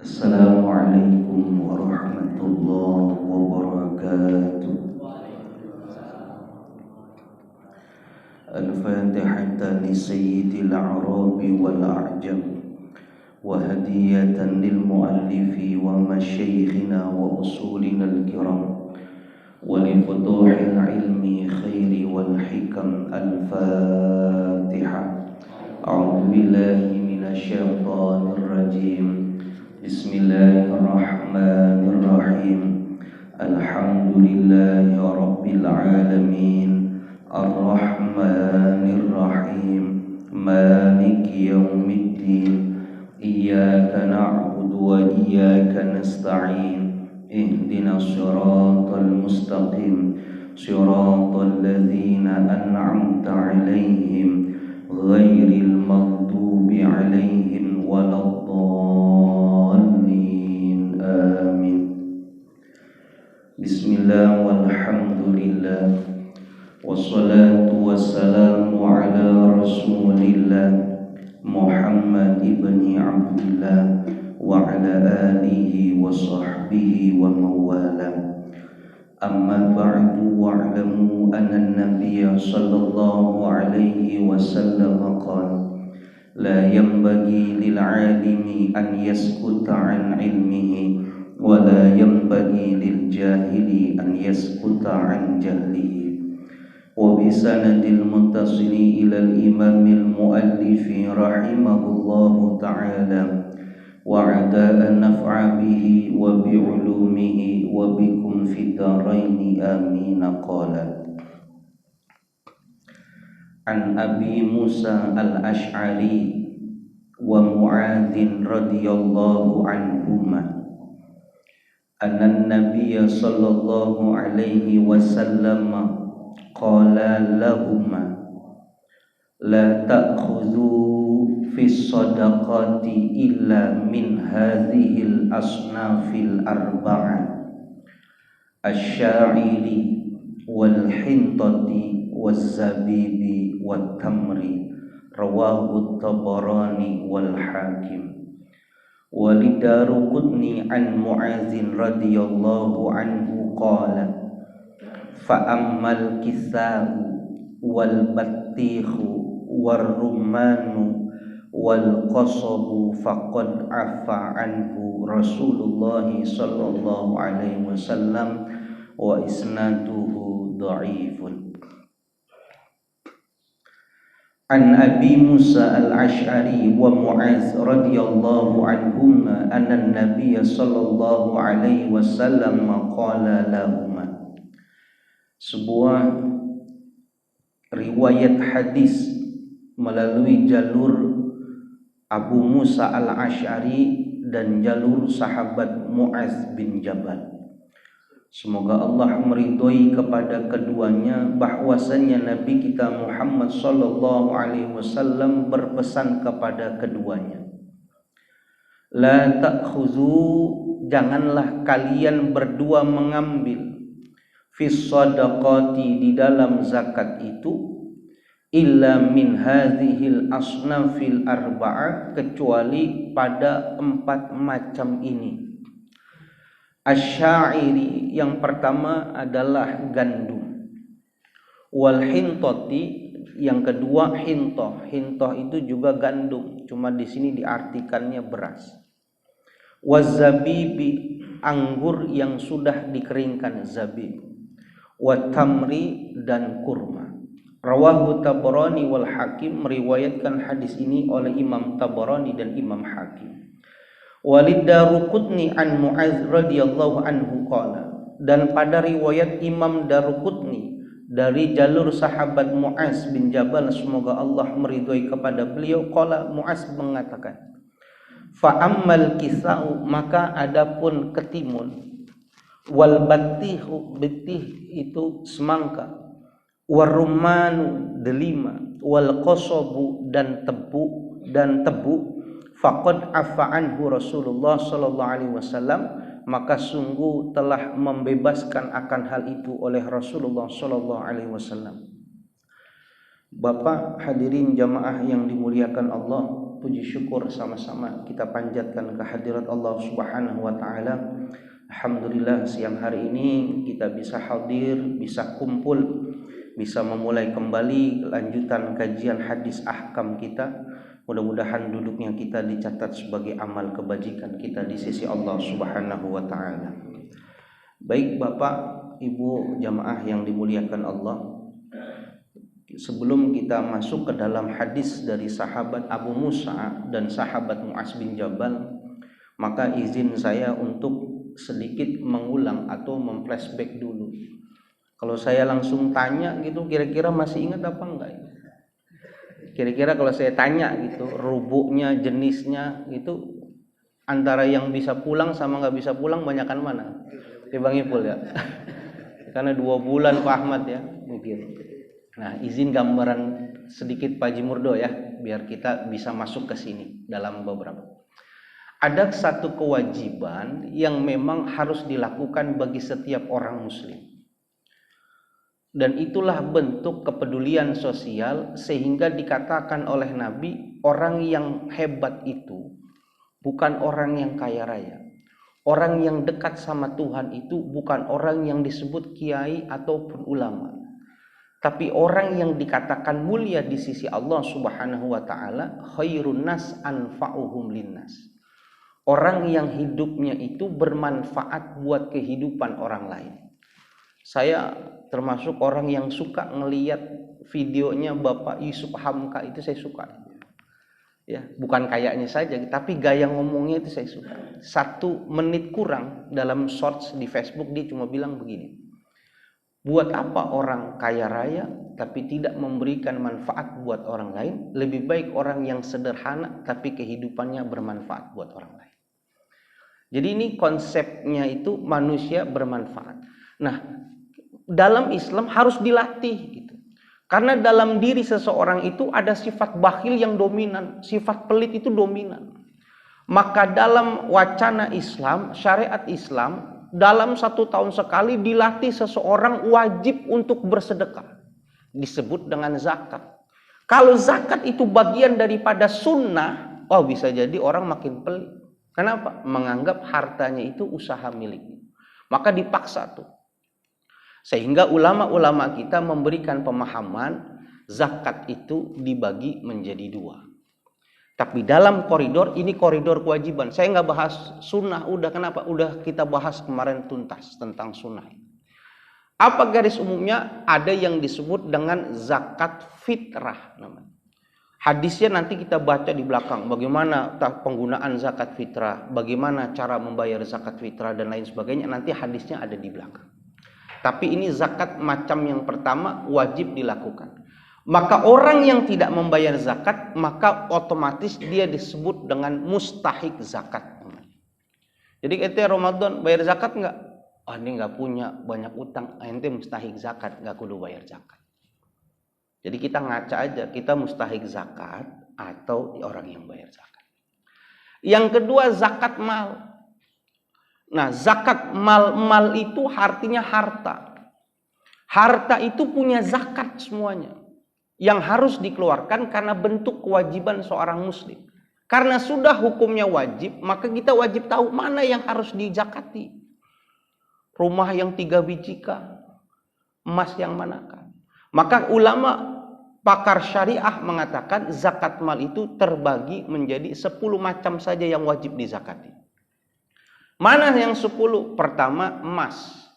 Assalamualaikum warahmatullahi wabarakatuh. Al-Fatihah li sayyidil a'rabi wal a'jam wa hadiyatan lil muallifi wa masyayikhina wa usulina al-kiram wa li futuhil ilmi khairi wal hikam. Al-Fatihah. A'udzu billahi minasy syaithanir rajim. Bismillahirrahmanirrahim. Alhamdulillahi rabbil alamin. Ar-Rahmanir-Rahim. Maliki yaumiddin. Iyyaka na'budu wa iyyaka nasta'in. Ihdinas siratal mustaqim. Siratal ladzina an'amta 'alaihim ghairil maghdubi 'alaihim waladdallin. Amin. Bismillah walhamdulillah wassalatu wassalamu ala rasulillah Muhammad ibni Abdullah wa ala alihi wa sahbihi wa mawala. Amma ba'du wa'lamu anna an-nabiyya sallallahu alaihi wasallam qala la yanbaghi lil 'alimi an yaskuta 'an 'ilmihi wa la yanbaghi lil jahili an yaskuta 'an jahlihi. Wa bi sanadil muttasili ila al-imam al-muallif rahimahullahu ta'ala wa 'ada an naf'a bihi wa bi 'ulumihi wa bikum fid daraini amin. Qala an Abi Musa al-Ash'ari wa Mu'adz radhiyallahu anhuma anna an-nabiy sallallahu alaihi wasallam qala lahumma la ta'khudhu fi sadaqati illa min hadhil asnafil arba'ah asy-sya'iri wal hintati waz zabibi wat tamri. Rawahu Tabarani wal Hakim. Walidaruqutni an Mu'adzin radhiyallahu anhu qala fa ammal kisa'u wal battihu war rumanu wal qasabu faqad afa anhu Rasulullah sallallahu alaihi wasallam wa isnaduhu dha'ifun. An Abi Musa al-Ash'ari wa Mu'adz radhiyallahu anhuma anna an-nabiy sallallahu alaihi wasallam qala lahumma. Sebuah riwayat hadis melalui jalur Abu Musa al-Ash'ari dan jalur sahabat Mu'adz bin Jabal. Semoga Allah meridhoi kepada keduanya bahwasanya Nabi kita Muhammad sallallahu alaihi wasallam berpesan kepada keduanya, la ta'khuzu, janganlah kalian berdua mengambil, fis shadaqati, di dalam zakat itu, illa min hadhil asnafil arba'ah, kecuali pada 4 macam ini. Asy-sya'iri, yang pertama adalah gandum. Wal hintati, yang kedua hintoh. Hintoh itu juga gandum, cuma di sini diartikannya beras. Waz zabibi, anggur yang sudah dikeringkan, zabib. Wat tamri, dan kurma. Rawahu Tabarani wal Hakim, meriwayatkan hadis ini oleh Imam Tabarani dan Imam Hakim. Walidaruqutni an Mu'adz radhiyallahu anhu qala, dan pada riwayat Imam Daruqutni dari jalur sahabat Mu'adz bin Jabal, semoga Allah meridhoi kepada beliau, qala, Mu'adz mengatakan, fa ammal kisa'u, maka adapun ketimun, wal battihu, betih itu semangka, warumanu, delima, wal qasabu, dan tebu, faqad afa anhu Rasulullah sallallahu alaihi wasallam, maka sungguh telah membebaskan akan hal itu oleh Rasulullah sallallahu alaihi wasallam. Bapak hadirin jamaah yang dimuliakan Allah, puji syukur sama-sama kita panjatkan kehadirat Allah Subhanahu wa taala. Alhamdulillah siang hari ini kita bisa hadir, bisa kumpul, bisa memulai kembali lanjutan kajian hadis ahkam kita. Mudah-mudahan duduknya kita dicatat sebagai amal kebajikan kita di sisi Allah Subhanahu wa taala. Baik Bapak, Ibu jamaah yang dimuliakan Allah, sebelum kita masuk ke dalam hadis dari sahabat Abu Musa dan sahabat Mu'az bin Jabal, maka izin saya untuk sedikit mengulang atau memflashback dulu. Kalau saya langsung tanya gitu, kira-kira masih ingat apa enggak? Kira-kira kalau saya tanya gitu, rubuknya, jenisnya gitu, antara yang bisa pulang sama nggak bisa pulang, banyakan mana? Bang Ipul ya. Karena 2 bulan Pak Ahmad ya, mungkin. Nah, izin gambaran sedikit Pak Jimurdo ya, biar kita bisa masuk ke sini dalam beberapa. Ada satu kewajiban yang memang harus dilakukan bagi setiap orang muslim. Dan itulah bentuk kepedulian sosial sehingga dikatakan oleh Nabi, orang yang hebat itu bukan orang yang kaya raya. Orang yang dekat sama Tuhan itu bukan orang yang disebut kiai ataupun ulama. Tapi orang yang dikatakan mulia di sisi Allah Subhanahu wa taala, khairun nas anfa'uhum linnas. Orang yang hidupnya itu bermanfaat buat kehidupan orang lain. Saya termasuk orang yang suka ngelihat videonya Bapak Yusuf Hamka, itu saya suka. Ya, bukan kayaknya saja, tapi gaya ngomongnya itu saya suka. 1 menit kurang dalam shorts di Facebook dia cuma bilang begini. Buat apa orang kaya raya tapi tidak memberikan manfaat buat orang lain? Lebih baik orang yang sederhana tapi kehidupannya bermanfaat buat orang lain. Jadi ini konsepnya itu manusia bermanfaat. Nah, dalam Islam harus dilatih gitu. Karena dalam diri seseorang itu ada sifat bakhil yang dominan, sifat pelit itu dominan. Maka dalam wacana Islam, syariat Islam, dalam 1 tahun sekali dilatih seseorang wajib untuk bersedekah. Disebut dengan zakat. Kalau zakat itu bagian daripada sunnah, bisa jadi orang makin pelit. Kenapa? Menganggap hartanya itu usaha miliknya. Maka dipaksa tuh. Sehingga ulama-ulama kita memberikan pemahaman zakat itu dibagi menjadi 2. Tapi dalam koridor, ini koridor kewajiban. Saya nggak bahas sunnah, kenapa? Udah kita bahas kemarin tuntas tentang sunnah. Apa garis umumnya? Ada yang disebut dengan zakat fitrah namanya. Hadisnya nanti kita baca di belakang. Bagaimana penggunaan zakat fitrah, bagaimana cara membayar zakat fitrah dan lain sebagainya. Nanti hadisnya ada di belakang. Tapi ini zakat macam yang pertama wajib dilakukan. Maka orang yang tidak membayar zakat, maka otomatis dia disebut dengan mustahik zakat. Jadi kita Ramadan bayar zakat enggak? Ini enggak punya banyak utang, ente mustahik zakat, enggak kudu bayar zakat. Jadi kita ngaca aja, kita mustahik zakat atau orang yang bayar zakat. Yang kedua zakat mal. Nah, zakat mal itu artinya harta. Harta itu punya zakat semuanya. Yang harus dikeluarkan karena bentuk kewajiban seorang muslim. Karena sudah hukumnya wajib, maka kita wajib tahu mana yang harus dizakati. Rumah yang 3 biji kah? Emas yang manakah? Maka ulama pakar syariah mengatakan zakat mal itu terbagi menjadi 10 macam saja yang wajib dizakati. Mana yang 10? Pertama, emas.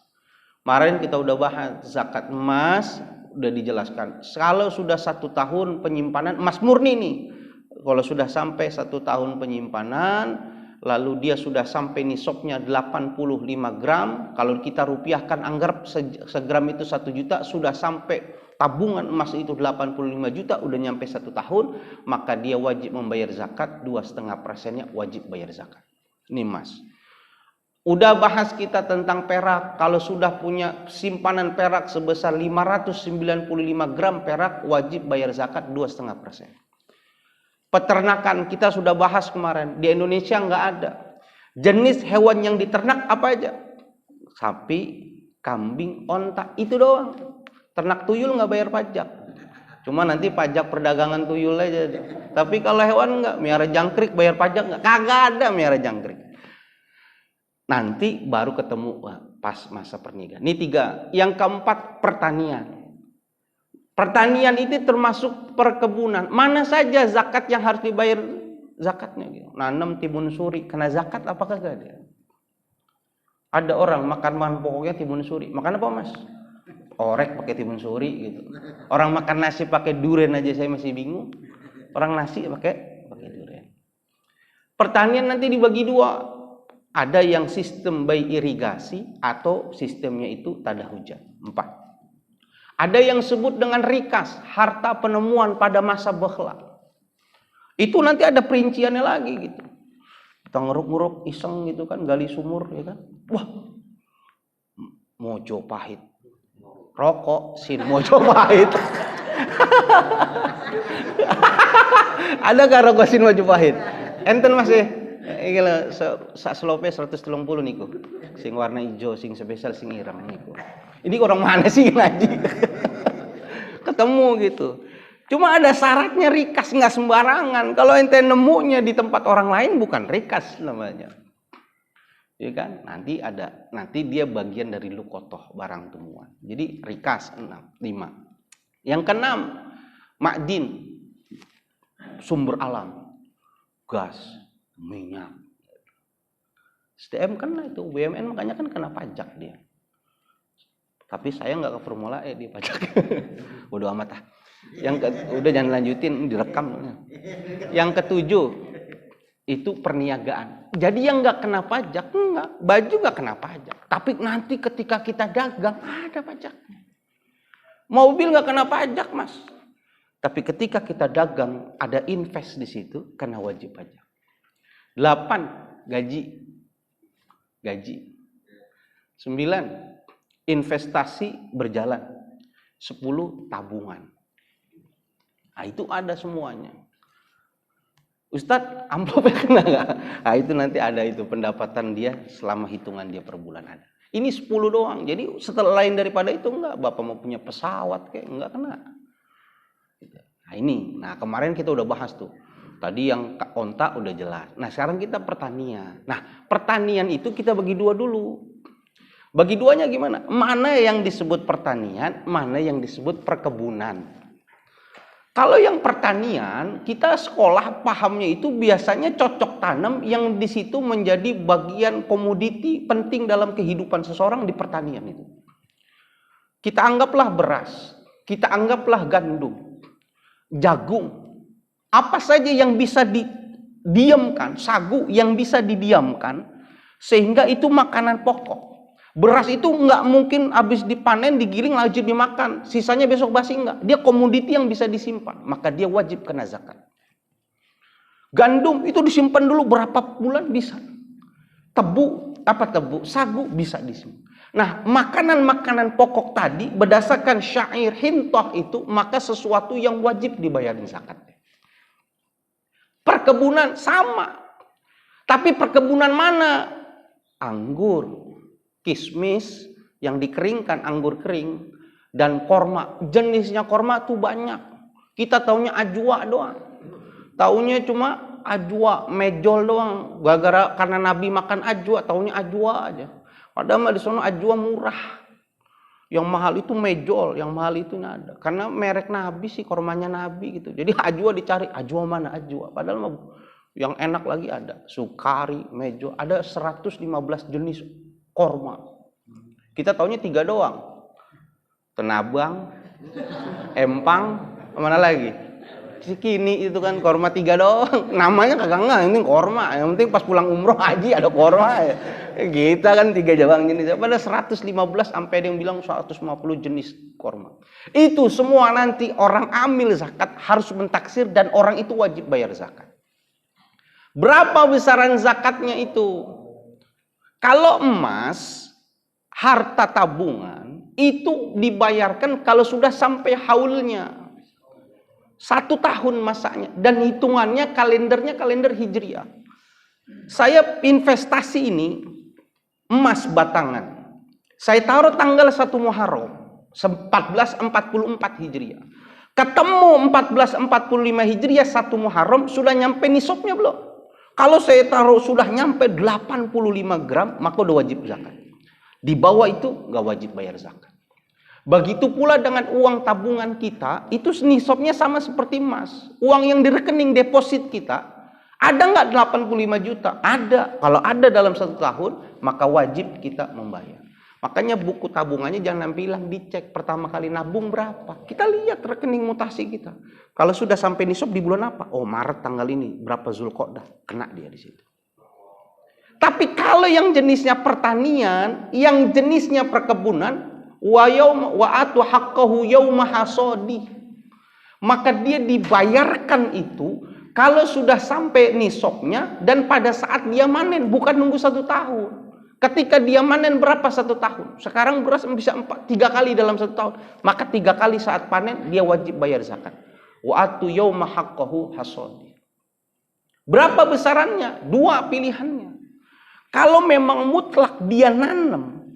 Kemarin kita udah bahas zakat emas, udah dijelaskan. Kalau sudah 1 tahun penyimpanan emas murni nih, kalau sudah sampai 1 tahun penyimpanan, lalu dia sudah sampai nisabnya 85 gram, kalau kita rupiahkan anggap segram itu 1 juta, sudah sampai tabungan emas itu 85 juta, udah nyampe 1 tahun, maka dia wajib membayar zakat, 2,5%-nya wajib bayar zakat. Ini emas. Udah bahas kita tentang perak. Kalau sudah punya simpanan perak sebesar 595 gram perak, wajib bayar zakat 2,5%. Peternakan kita sudah bahas kemarin. Di Indonesia nggak ada. Jenis hewan yang diternak apa aja? Sapi, kambing, onta. Itu doang. Ternak tuyul nggak bayar pajak. Cuma nanti pajak perdagangan tuyul aja. Tapi kalau hewan enggak, miara jangkrik bayar pajak enggak? Kagak ada miara jangkrik. Nanti baru ketemu pas masa pernikahan. Ini 3. Yang keempat, pertanian. Pertanian itu termasuk perkebunan. Mana saja zakat yang harus dibayar zakatnya gitu. Nanam timun suri kena zakat apakah enggak ada? Ada orang makan pokoknya timun suri. Makan apa, Mas? Orek pakai timun suri gitu. Orang makan nasi pakai duren aja saya masih bingung. Orang nasi pakai duren. Pertanian nanti dibagi 2. Ada yang sistem by irigasi atau sistemnya itu tada hujan. 4. Ada yang sebut dengan rikas, harta penemuan pada masa bakhla. Itu nanti ada perinciannya lagi gitu. Kita ngeruk-ngeruk iseng gitu kan, gali sumur ya kan. Wah, Mojopahit. Rokok sin Mojopahit. Ada gak rokok sin Mojopahit? Enten masih iki lho sak slope 130 niku. Sing warna hijau, sing spesial, sing ireng niku. Ini orang mana sih ngaji? Ketemu gitu. Cuma ada syaratnya rikas, nggak sembarangan. Kalau ente nemunya di tempat orang lain bukan rikas namanya. Ya kan? Nanti dia bagian dari lukotoh, barang temuan. Jadi rikas 5. Yang ke-6, makdin, sumber alam, gas, minyak. SDM kena itu, BUMN makanya kan kena pajak dia. Tapi saya nggak ke Formula E di pajak. Bodoh amat ah. Udah jangan lanjutin, direkam. Yang ke-7 itu perniagaan. Jadi yang nggak kena pajak enggak, baju nggak kena pajak. Tapi nanti ketika kita dagang ada pajaknya. Mobil nggak kena pajak, Mas. Tapi ketika kita dagang ada invest di situ kena wajib pajak. 8 gaji. 9 investasi berjalan. 10 tabungan. Nah, itu ada semuanya. Ustadz, amplopnya kena nggak? Nah, itu nanti ada itu pendapatan dia selama hitungan dia per bulan ada. Ini 10 doang. Jadi setelah lain daripada itu enggak. Bapak mau punya pesawat kayak enggak kena. Nah, ini. Nah, kemarin kita udah bahas tuh. Tadi yang onta udah jelas. Nah, sekarang kita pertanian. Nah, pertanian itu kita bagi 2 dulu. Bagi 2-nya gimana? Mana yang disebut pertanian, mana yang disebut perkebunan. Kalau yang pertanian, kita sekolah pahamnya itu biasanya cocok tanam yang di situ menjadi bagian komoditi penting dalam kehidupan seseorang di pertanian itu. Kita anggaplah beras, kita anggaplah gandum, jagung, apa saja yang bisa didiamkan, sagu yang bisa didiamkan, sehingga itu makanan pokok. Beras itu nggak mungkin habis dipanen, digiling, lanjut dimakan. Sisanya besok basi enggak. Dia komoditi yang bisa disimpan. Maka dia wajib kena zakat. Gandum itu disimpan dulu berapa bulan bisa. Tebu, sagu bisa disimpan. Nah, makanan-makanan pokok tadi berdasarkan syair hintoh itu, maka sesuatu yang wajib dibayarin zakat. Perkebunan sama. Tapi perkebunan mana? Anggur, kismis yang dikeringkan, anggur kering, dan korma. Jenisnya korma tuh banyak. Kita taunya ajwa doang. Taunya cuma ajwa, mejol doang. Karena Nabi makan ajwa, taunya ajwa aja. Padahal di sana ajwa murah. Yang mahal itu mejol, yang mahal itu ada. Karena merek Nabi sih, kormanya Nabi gitu. Jadi ajwa dicari, ajwa mana ajwa. Padahal yang enak lagi ada. Sukari, mejol, ada 115 jenis korma. Kita taunya 3 doang. Tenabang, empang, mana lagi? Cikini itu kan korma 3 doang. Namanya kagak nggak, ini korma. Yang penting pas pulang umroh haji ada korma ya. Kita kan 3 jabang jenis. Pada 115 sampai ada yang bilang 150 jenis korma. Itu semua nanti orang amil zakat harus mentaksir dan orang itu wajib bayar zakat. Berapa besaran zakatnya itu? Kalau emas, harta tabungan, itu dibayarkan kalau sudah sampai haulnya. 1 tahun masanya. Dan hitungannya kalendernya kalender Hijriah. Saya investasi ini, emas batangan. Saya taruh tanggal 1 Muharram, 1444 Hijriah. Ketemu 1445 Hijriah 1 Muharram sudah nyampe nisabnya belum? Kalau saya taruh sudah nyampe 85 gram, maka udah wajib zakat. Di bawah itu nggak wajib bayar zakat. Begitu pula dengan uang tabungan kita, itu nisabnya sama seperti emas. Uang yang di rekening deposit kita, ada nggak 85 juta? Ada. Kalau ada dalam 1 tahun, maka wajib kita membayar. Makanya buku tabungannya jangan sampai hilang, dicek pertama kali nabung berapa. Kita lihat rekening mutasi kita. Kalau sudah sampai nisab di bulan apa? Oh, Maret tanggal ini, berapa Zulqa'dah? Kena dia di situ. Tapi kalau yang jenisnya pertanian, yang jenisnya perkebunan, wa atu haqqahu yauma hasadi, maka dia dibayarkan itu kalau sudah sampai nisabnya dan pada saat dia manen, bukan nunggu 1 tahun. Ketika dia manen berapa 1 tahun? Sekarang beras bisa 3 kali dalam 1 tahun. Maka 3 kali saat panen dia wajib bayar zakat. Wa atu yauma haqqahu hasadi. Berapa besarannya? 2 pilihannya. Kalau memang mutlak dia nanam,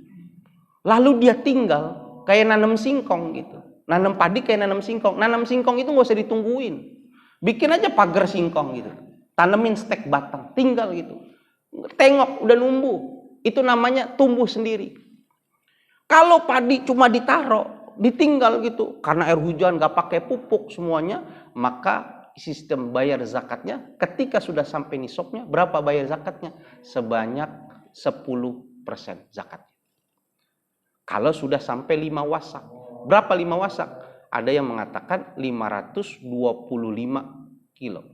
lalu dia tinggal kayak nanam singkong gitu. Nanam padi kayak nanam singkong. Nanam singkong itu nggak usah ditungguin. Bikin aja pagar singkong gitu. Tanemin stek batang, tinggal gitu. Tengok udah numbuh. Itu namanya tumbuh sendiri. Kalau padi cuma ditaruh, ditinggal gitu, karena air hujan gak pakai pupuk semuanya, maka sistem bayar zakatnya ketika sudah sampai nisabnya, berapa bayar zakatnya? Sebanyak 10% zakat. Kalau sudah sampai 5 wasak. Berapa 5 wasak? Ada yang mengatakan 525 kilo.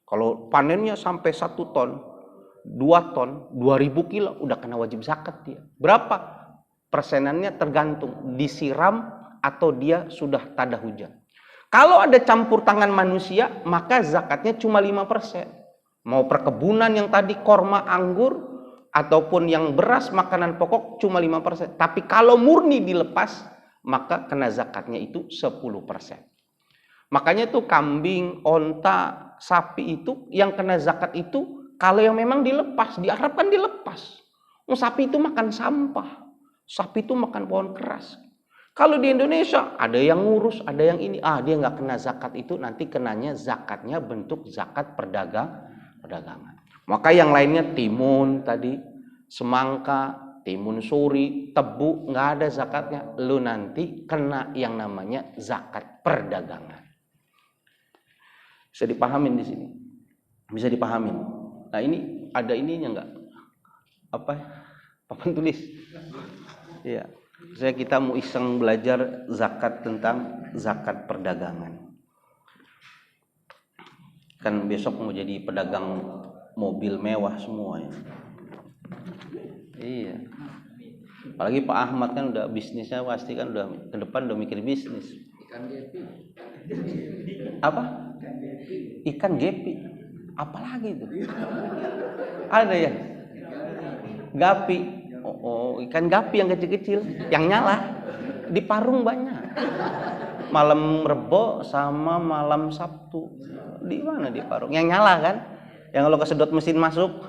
Kalau panennya sampai 1 ton, 2 ton, 2000 kilo, udah kena wajib zakat dia. Berapa? Persenannya tergantung, disiram atau dia sudah tada hujan. Kalau ada campur tangan manusia, maka zakatnya cuma 5%. Mau perkebunan yang tadi korma anggur, ataupun yang beras, makanan pokok, cuma 5%. Tapi kalau murni dilepas, maka kena zakatnya itu 10%. Makanya tuh kambing, onta, sapi itu, yang kena zakat itu, kalau yang memang dilepas, diharapkan dilepas. Sapi itu makan sampah. Sapi itu makan pohon keras. Kalau di Indonesia, ada yang ngurus, ada yang ini. Dia nggak kena zakat itu, nanti kenanya zakatnya bentuk zakat perdagangan. Maka yang lainnya timun tadi, semangka, timun suri, tebu, nggak ada zakatnya. Lu nanti kena yang namanya zakat perdagangan. Bisa dipahamin di sini? Bisa dipahamin. Nah ini ada ininya enggak? Papan tulis. Iya. Saya kita mau iseng belajar zakat tentang zakat perdagangan. Kan besok mau jadi pedagang mobil mewah semua ya. Iya. Apalagi Pak Ahmad kan udah bisnisnya pasti kan udah ke depan udah mikir bisnis. Ikan gepi. Apa? Ikan gepi. Apalagi itu? Ada ya? Gapi. Ikan gapi yang kecil-kecil, yang nyala. Di Parung banyak. Malam Rebo sama malam Sabtu. Di mana di Parung? Yang nyala kan? Yang kalau kesedot mesin masuk.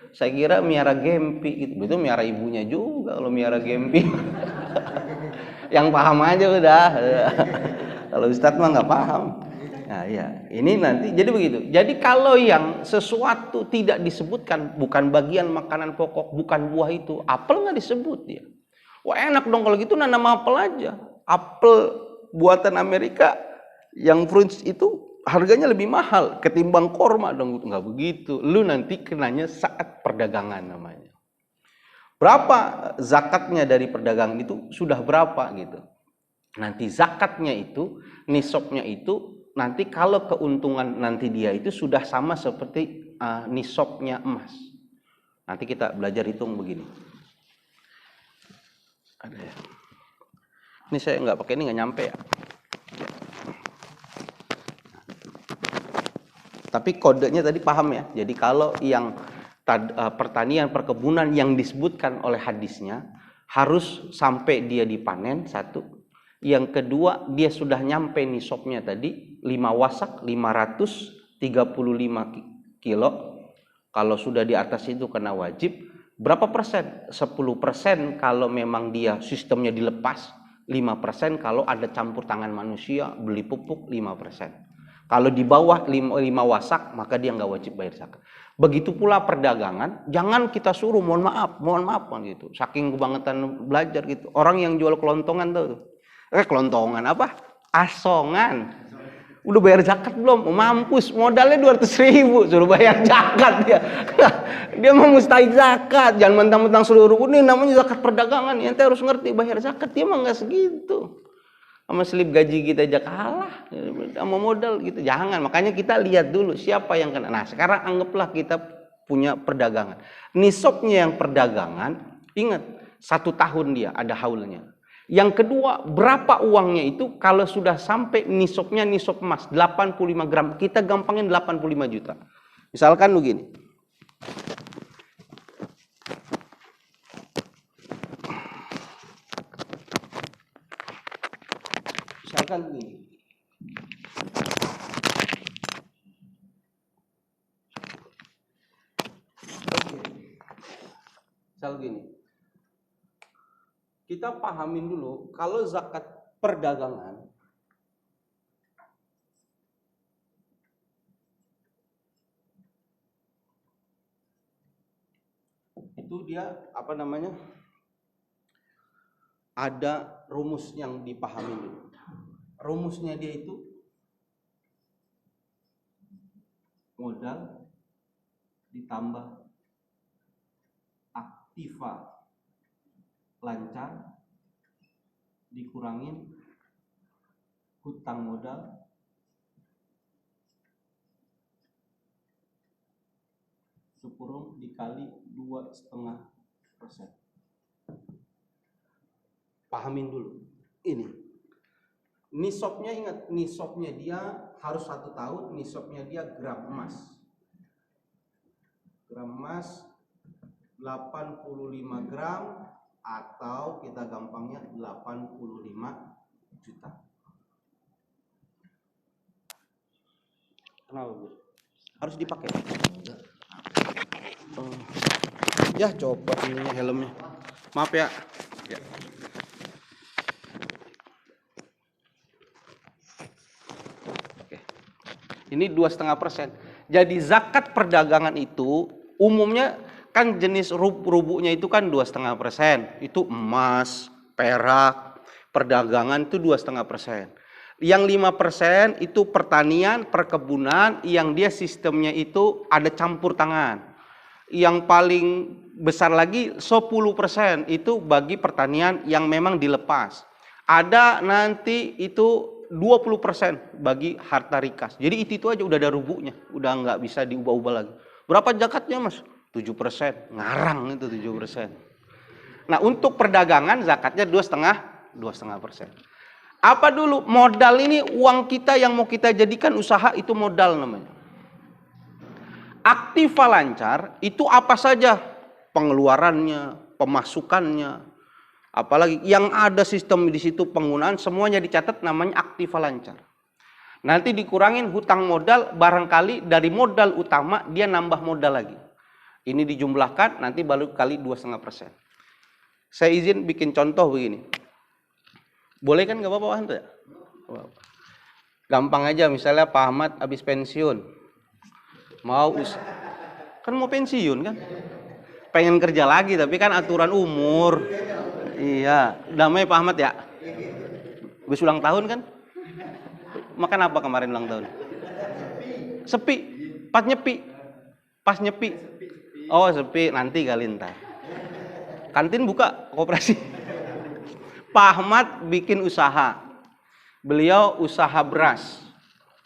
Saya kira miara gempi gitu. Itu miara ibunya juga kalau miara gempi. Yang paham aja udah. Kalau Ustadz mah nggak paham. Nah ya, ini nanti jadi begitu. Jadi kalau yang sesuatu tidak disebutkan, bukan bagian makanan pokok, bukan buah itu, apel nggak disebut dia. Wah enak dong kalau gitu nanam apel aja. Apel buatan Amerika yang fruits itu harganya lebih mahal ketimbang korma dong, nggak begitu. Lu nanti kenanya saat perdagangan namanya. Berapa zakatnya dari perdagangan itu sudah berapa gitu. Nanti zakatnya itu, nisabnya itu nanti kalau keuntungan nanti dia itu sudah sama seperti nisabnya emas. Nanti kita belajar hitung begini. Ada ya. Ini saya nggak pakai, ini nggak nyampe ya. Tapi kodenya tadi paham ya. Jadi kalau yang pertanian, perkebunan yang disebutkan oleh hadisnya harus sampai dia dipanen, satu. Yang kedua, dia sudah nyampe nisabnya tadi 5 wasak 535 kilo. Kalau sudah di atas itu kena wajib. Berapa persen? 10% kalau memang dia sistemnya dilepas. 5% kalau ada campur tangan manusia, beli pupuk 5%. Kalau di bawah 5 wasak, maka dia nggak wajib bayar zakat. Begitu pula perdagangan, jangan kita suruh mohon maaf gitu. Saking kebangetan belajar gitu. Orang yang jual kelontongan tuh. Kelontongan apa? Asongan. Udah bayar zakat belum? Mampus, modalnya 200.000, suruh bayar zakat dia. Dia mau mustahil zakat, jangan mentang-mentang seluruh ini namanya zakat perdagangan. Ente harus ngerti bayar zakat, dia mah nggak segitu. Sama slip gaji kita aja kalah sama modal gitu. Jangan, makanya kita lihat dulu siapa yang kena. Nah, sekarang anggaplah kita punya perdagangan. Nisabnya yang perdagangan, ingat 1 tahun dia ada haulnya. Yang kedua, berapa uangnya itu kalau sudah sampai nisabnya nisab emas 85 gram. Kita gampangin 85 juta. Misalkan begini. Misalkan begini. Misal gini. Kita pahamin dulu kalau zakat perdagangan itu dia apa namanya? Ada rumus yang dipahami dulu. Rumusnya dia itu modal ditambah aktiva lancar dikurangin hutang modal sekurang dikali 2,5%. Pahamin dulu ini. Nisabnya, ingat nisabnya dia harus 1 tahun. Nisabnya dia gram emas 85 gram, atau kita gampangnya 85 juta. Kenapa, Bu? Harus dipakai. Ya, coba ininya helmnya. Maaf ya. Oke. Ini 2,5%. Jadi zakat perdagangan itu umumnya kan jenis rubuknya itu kan 2,5%. Itu emas, perak, perdagangan itu 2,5%. Yang 5% itu pertanian, perkebunan, yang dia sistemnya itu ada campur tangan. Yang paling besar lagi 10% itu bagi pertanian yang memang dilepas. Ada nanti itu 20% bagi harta rikas. Jadi itu aja udah ada rubuknya, udah nggak bisa diubah-ubah lagi. Berapa zakatnya, Mas? 7%, ngarang itu 7%. Nah, untuk perdagangan zakatnya 2,5%. Apa dulu? Modal ini uang kita yang mau kita jadikan usaha, itu modal namanya. Aktiva lancar itu apa saja? Pengeluarannya, pemasukannya, apalagi yang ada sistem di situ penggunaan, semuanya dicatat namanya aktiva lancar. Nanti dikurangin hutang modal, barangkali dari modal utama dia nambah modal lagi. Ini dijumlahkan, nanti baru kali 2,5%. Saya izin bikin contoh begini. Boleh kan, nggak apa-apa ya? Gampang aja, misalnya Pak Ahmad habis pensiun. Kan mau pensiun kan? Pengen kerja lagi, tapi kan aturan umur. Iya, damai Pak Ahmad ya? Habis ulang tahun kan? Makan apa kemarin ulang tahun? Sepi. Pas nyepi. Oh, sepi, nanti kali ntar. Kantin buka, koperasi. Pak Ahmad bikin usaha. Beliau usaha beras.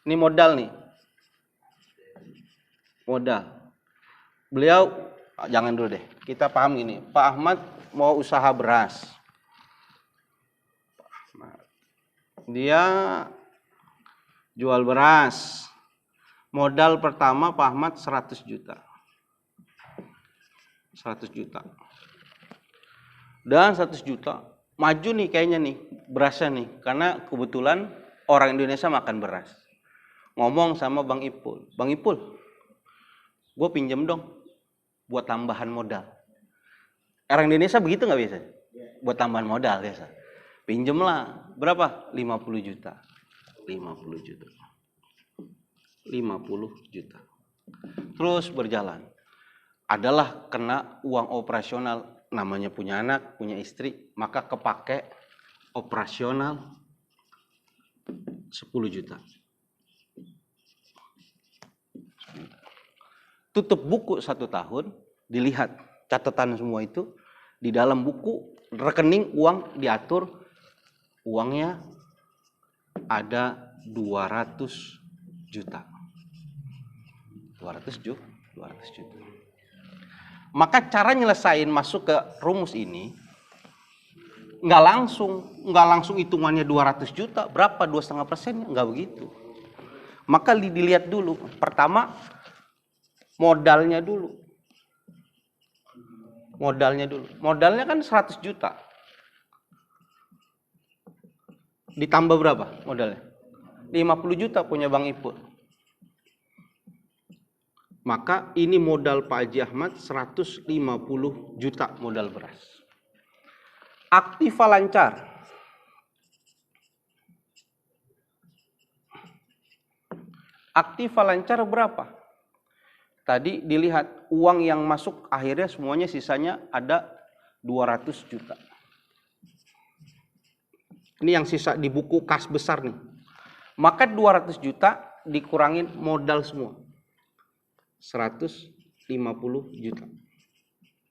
Ini modal nih. Modal. Beliau, jangan dulu deh. Kita paham gini. Pak Ahmad mau usaha beras. Dia jual beras. Modal pertama Pak Ahmad 100 juta. 100 juta. Dan 100 juta. Maju nih kayaknya nih berasnya nih. Karena kebetulan orang Indonesia makan beras. Ngomong sama Bang Ipul. Bang Ipul, gue pinjem dong buat tambahan modal. Orang Indonesia begitu nggak biasa? Buat tambahan modal biasa. Pinjemlah. Berapa? 50 juta. 50 juta. 50 juta. Terus berjalan. Adalah kena uang operasional, namanya punya anak, punya istri, maka kepake operasional 10 juta. Tutup buku 1 tahun, dilihat catatan semua itu, di dalam buku rekening uang diatur, uangnya ada 200 juta. 200 juta. Maka cara nyelesain masuk ke rumus ini nggak langsung hitungannya 200 juta, berapa 2,5%, nggak begitu. Maka dilihat dulu, pertama modalnya dulu. Modalnya kan 100 juta. Ditambah berapa modalnya? 50 juta punya Bang Ipul. Maka ini modal Pak Haji Ahmad 150 juta modal beras. Aktiva lancar. Aktiva lancar berapa? Tadi dilihat uang yang masuk akhirnya semuanya sisanya ada 200 juta. Ini yang sisa di buku kas besar nih. Maka 200 juta dikurangin modal semua. 150 juta.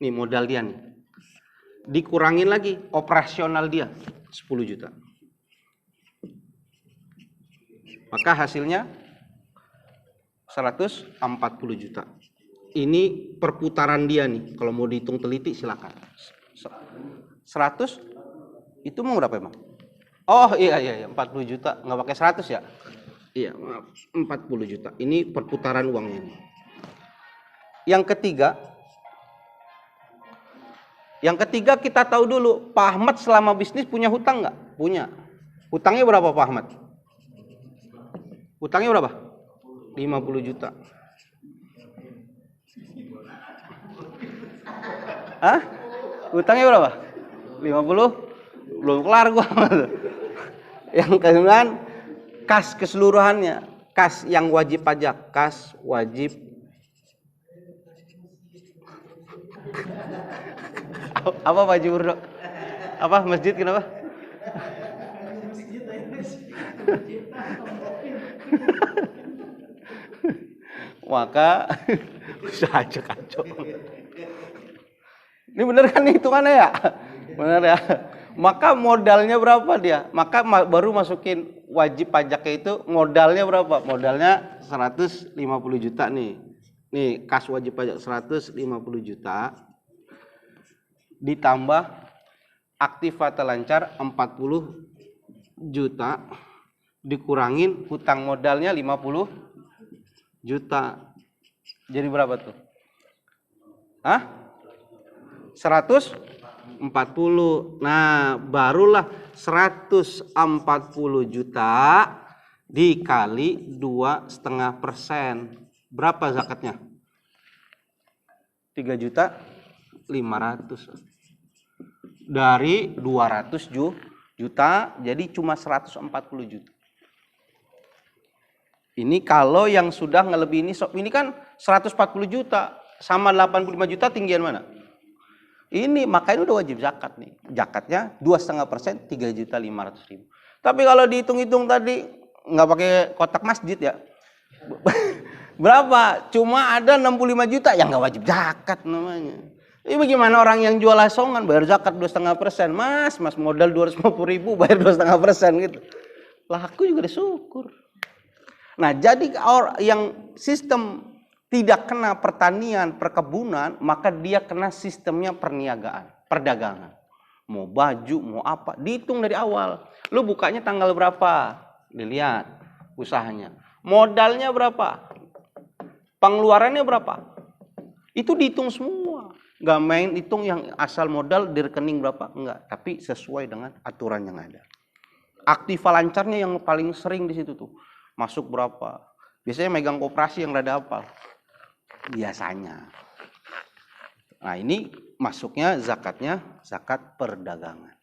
Nih modal dia nih. Dikurangin lagi operasional dia 10 juta. Maka hasilnya 140 juta. Ini perputaran dia nih. Kalau mau dihitung teliti silakan. 100 itu mau berapa emang? Oh iya 40 juta. Nggak pakai 100 ya? Iya maaf, 40 juta. Ini perputaran uangnya nih. Yang ketiga kita tahu dulu, Pak Ahmad selama bisnis punya hutang nggak? Punya. Hutangnya berapa Pak Ahmad? Hutangnya berapa? 50 juta. Hah? Hutangnya berapa? 50? Belum kelar gua. Yang ke-9 kas keseluruhannya, kas yang wajib pajak, kas wajib. Apa Pak Haji Burdo? Apa masjid kenapa? Maka bisa aja kacau. Ini bener kan hitungannya ya? Bener ya. Maka modalnya berapa dia? Maka baru masukin wajib pajaknya itu modalnya berapa? Modalnya 150 juta nih. Nih kas wajib pajak 150 juta. Ditambah aktiva terlancar 40 juta. Dikurangin hutang modalnya 50 juta. Jadi berapa tuh? Hah? 140. Nah, barulah 140 juta dikali 2,5%. Berapa zakatnya? 3.500.000. Dari 200 juta jadi cuma 140 juta. Ini kalau yang sudah ngelebihi ini kan 140 juta sama 85 juta tinggian mana? Ini makanya udah wajib zakat nih. Zakatnya 2,5%, 3.500.000. Tapi kalau dihitung-hitung tadi nggak pakai kotak masjid ya. Berapa? Cuma ada 65 juta yang nggak wajib zakat namanya. Ini bagaimana orang yang jual asongan bayar zakat 2,5%? Mas modal 250.000 bayar 2,5% gitu. Lah aku juga disyukur. Nah, jadi yang sistem tidak kena pertanian, perkebunan, maka dia kena sistemnya perniagaan, perdagangan. Mau baju, mau apa, dihitung dari awal. Lu bukanya tanggal berapa? Dilihat usahanya. Modalnya berapa? Pengeluarannya berapa? Itu dihitung semua. Gak main hitung yang asal modal di rekening berapa, enggak, tapi sesuai dengan aturan yang ada. Aktiva lancarnya yang paling sering di situ tuh. Masuk berapa? Biasanya megang koperasi yang rada hafal. Biasanya. Nah, ini masuknya zakatnya zakat perdagangan.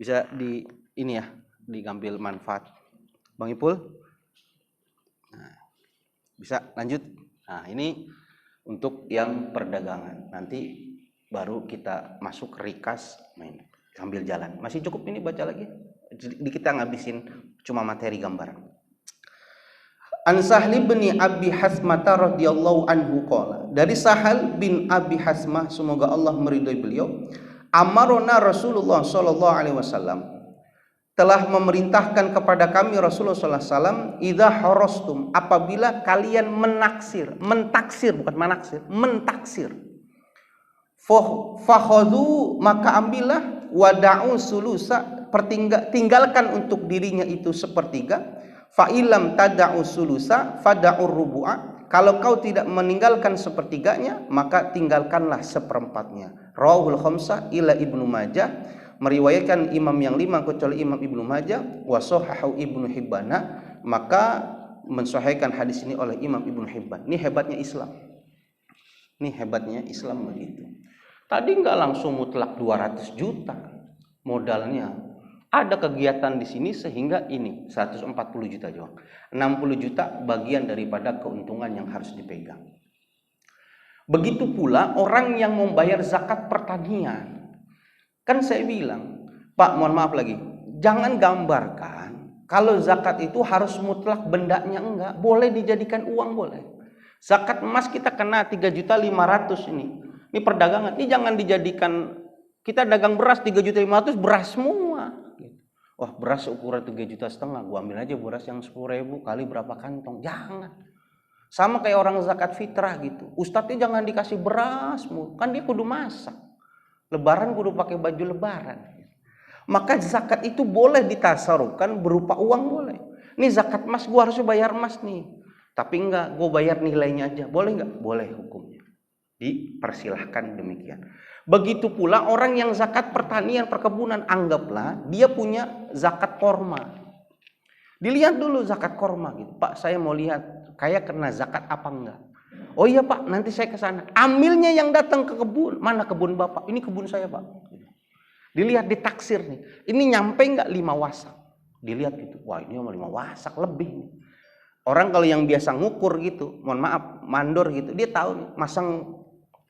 Bisa di ini ya, diambil manfaat. Bang Ipul. Nah, bisa lanjut. Nah, ini untuk yang perdagangan. Nanti baru kita masuk rikas main sambil jalan. Masih cukup ini baca lagi? Kita ngabisin cuma materi gambar. An Sahli bin Abi Hasmah radhiyallahu anhu qala. Dari Sahal bin Abi Hasmah, semoga Allah meridhai beliau, amarona Rasulullah sallallahu alaihi wasallam, telah memerintahkan kepada kami Rasulullah sallallahu alaihi wasallam, idza harastum, apabila kalian mentaksir bukan manaksir, mentaksir. Fakhudhu, maka ambillah, wada'u sulusa, tinggalkan untuk dirinya itu sepertiga. Fa ilam tada'u sulusa fada'ur rubu'a, kalau kau tidak meninggalkan sepertiganya maka tinggalkanlah seperempatnya. Rawahul khamsah ila Ibnu Majah, meriwayatkan imam yang 5 kecuali Imam Ibnu Majah, wa sahahu Ibnu Hibban, maka mensahihkan hadis ini oleh Imam Ibnu Hibban. Ini hebatnya Islam. Ini hebatnya Islam begitu. Tadi enggak langsung mutlak 200 juta modalnya. Ada kegiatan di sini sehingga ini 140 juta doang. 60 juta bagian daripada keuntungan yang harus dipegang. Begitu pula orang yang membayar zakat pertanian. Kan saya bilang, Pak, mohon maaf lagi, jangan gambarkan kalau zakat itu harus mutlak bendanya, enggak. Boleh dijadikan uang, boleh. Zakat emas kita kena 3.500.000 ini. Ini perdagangan. Ini jangan dijadikan, kita dagang beras 3.500.000, beras semua. Wah, beras ukuran 3,5 juta, gua ambil aja beras yang 10.000 kali berapa kantong. Jangan. Sama kayak orang zakat fitrah gitu. Ustadznya jangan dikasih beras, kan dia kudu masak. Lebaran kudu pakai baju lebaran. Maka zakat itu boleh ditasarufkan berupa uang, boleh. Nih zakat emas, gua harus bayar emas nih. Tapi enggak, gua bayar nilainya aja. Boleh enggak? Boleh hukumnya. Dipersilahkan demikian. Begitu pula orang yang zakat pertanian, perkebunan, anggaplah dia punya zakat korma. Dilihat dulu zakat korma gitu. Pak, saya mau lihat kayak kena zakat apa enggak. Oh iya Pak, nanti saya ke sana. Ambilnya yang datang ke kebun. Mana kebun Bapak? Ini kebun saya Pak. Dilihat ditaksir nih. Ini nyampe enggak 5 wasak. Dilihat gitu. Wah, ini 5 wasak lebih nih. Orang kalau yang biasa ngukur gitu, mohon maaf, mandor gitu, dia tahu nih, masang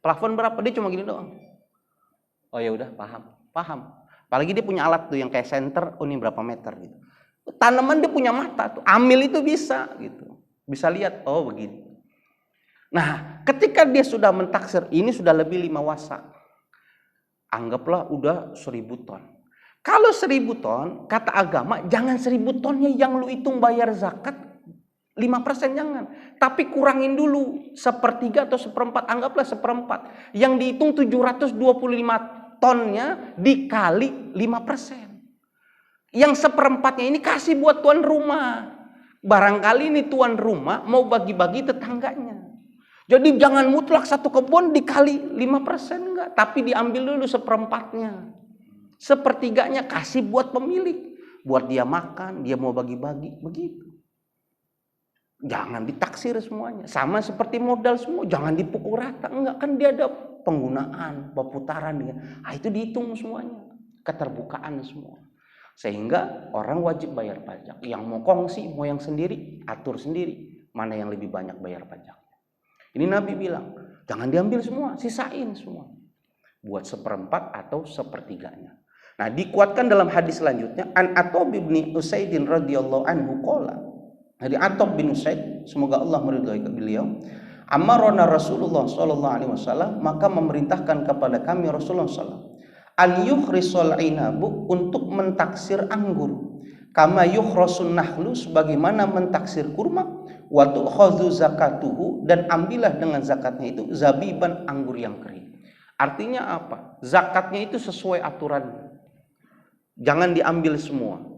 plafon berapa, dia cuma gini doang. Oh ya udah, paham. Apalagi dia punya alat tuh yang kayak senter, oh ini berapa meter gitu. Tanaman dia punya mata tuh, ambil itu bisa gitu. Bisa lihat, oh begini. Nah, ketika dia sudah mentaksir, ini sudah lebih 5 wasak. Anggaplah udah 1.000 ton. Kalau 1.000 ton, kata agama, jangan 1.000 tonnya yang lu hitung bayar zakat 5% jangan. Tapi kurangin dulu 1/3 atau 1/4, anggaplah 1/4. Yang dihitung 725 tonnya dikali 5%. Yang 1/4-nya ini kasih buat tuan rumah. Barangkali ini tuan rumah mau bagi-bagi tetangganya. Jadi jangan mutlak satu kebun dikali 5%, enggak. Tapi diambil dulu 1/4-nya. 1/3-nya kasih buat pemilik. Buat dia makan, dia mau bagi-bagi, begitu. Jangan ditaksir semuanya. Sama seperti modal semua, jangan dipukul rata. Enggak, kan dia ada penggunaan, pemutaran dia. Itu dihitung semuanya. Keterbukaan semua. Sehingga orang wajib bayar pajak. Yang mau kongsi, mau yang sendiri, atur sendiri. Mana yang lebih banyak bayar pajak. Ini Nabi bilang, jangan diambil semua, sisain semua. Buat 1/4 atau 1/3-nya. Nah, dikuatkan dalam hadis selanjutnya, an Attab bin Usaidin radhiyallahu anhu qala. Dari Attab bin Usaid, semoga Allah meridhai beliau, amarona Rasulullah sallallahu alaihi wasallam, maka memerintahkan kepada kami Rasulullah sallallahu an yukhrisul inabu, untuk mentaksir anggur, kama yukhrasun nahlu, sebagaimana mentaksir kurma, wa tu'khadhu zakatuhu, dan ambillah dengan zakatnya itu zabiban, anggur yang kering. Artinya apa? Zakatnya itu sesuai aturan. Jangan diambil semua.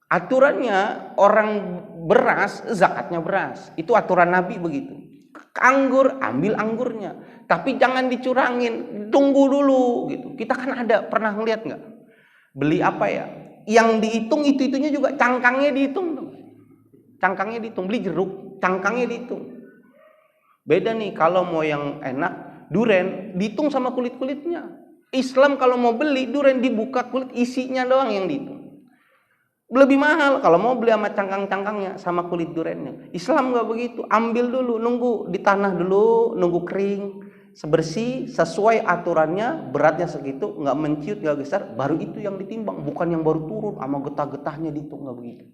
Aturannya orang beras, zakatnya beras. Itu aturan Nabi begitu. Anggur, ambil anggurnya. Tapi jangan dicurangin, tunggu dulu gitu. Kita kan ada, pernah ngeliat nggak? Beli apa ya? Yang dihitung itu-itunya juga, cangkangnya dihitung. Cangkangnya dihitung, beli jeruk, cangkangnya dihitung. Beda nih, kalau mau yang enak, duren, dihitung sama kulit-kulitnya. Islam kalau mau beli durian dibuka kulit, isinya doang yang dihitung. Lebih mahal kalau mau beli sama cangkang-cangkangnya, sama kulit duriannya. Islam nggak begitu, ambil dulu, nunggu di tanah dulu, nunggu kering, sebersih, sesuai aturannya, beratnya segitu, nggak menciut, nggak besar, baru itu yang ditimbang, bukan yang baru turun sama getah-getahnya dihitung, nggak begitu.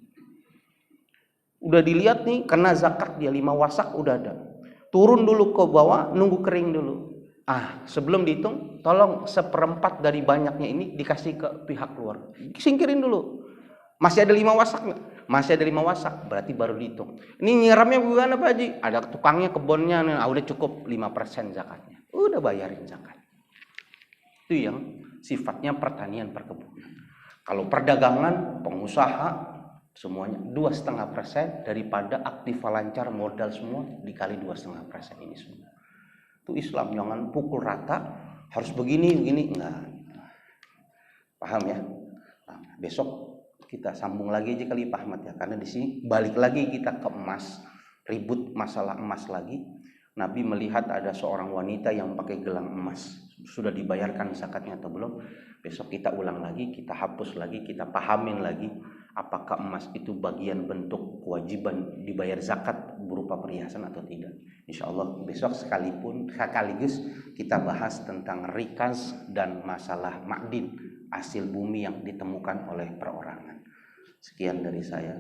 Udah dilihat nih, kena zakat dia 5 wasak udah ada. Turun dulu ke bawah, nunggu kering dulu. Sebelum dihitung, tolong 1/4 dari banyaknya ini dikasih ke pihak luar. Singkirin dulu. Masih ada 5 wasak nggak? Masih ada 5 wasak, berarti baru dihitung. Ini nyiramnya gimana Pak Haji? Ada tukangnya, kebunnya, udah cukup 5% zakatnya. Udah bayarin zakat. Itu yang sifatnya pertanian perkebunan. Kalau perdagangan, pengusaha, semuanya 2,5% daripada aktiva lancar modal semua dikali 2,5% ini semua. Itu Islam, jangan pukul rata, harus begini, enggak. Paham ya? Besok kita sambung lagi aja kali Pak Ahmad ya, karena di sini balik lagi kita ke emas, ribut masalah emas lagi. Nabi melihat ada seorang wanita yang pakai gelang emas, sudah dibayarkan zakatnya atau belum? Besok kita ulang lagi, kita hapus lagi, kita pahamin lagi apakah emas itu bagian bentuk kewajiban dibayar zakat berupa perhiasan atau tidak. Insya Allah besok sekaligus kita bahas tentang rikaz dan masalah ma'din, hasil bumi yang ditemukan oleh perorangan. Sekian dari saya.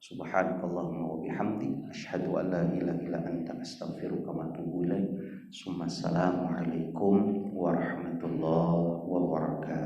Subhanakallahumma wa bihamdi asyhadu an la ilaha illa anta astaghfiruka wa atubu ilaik. Assalamualaikum warahmatullahi wabarakatuh.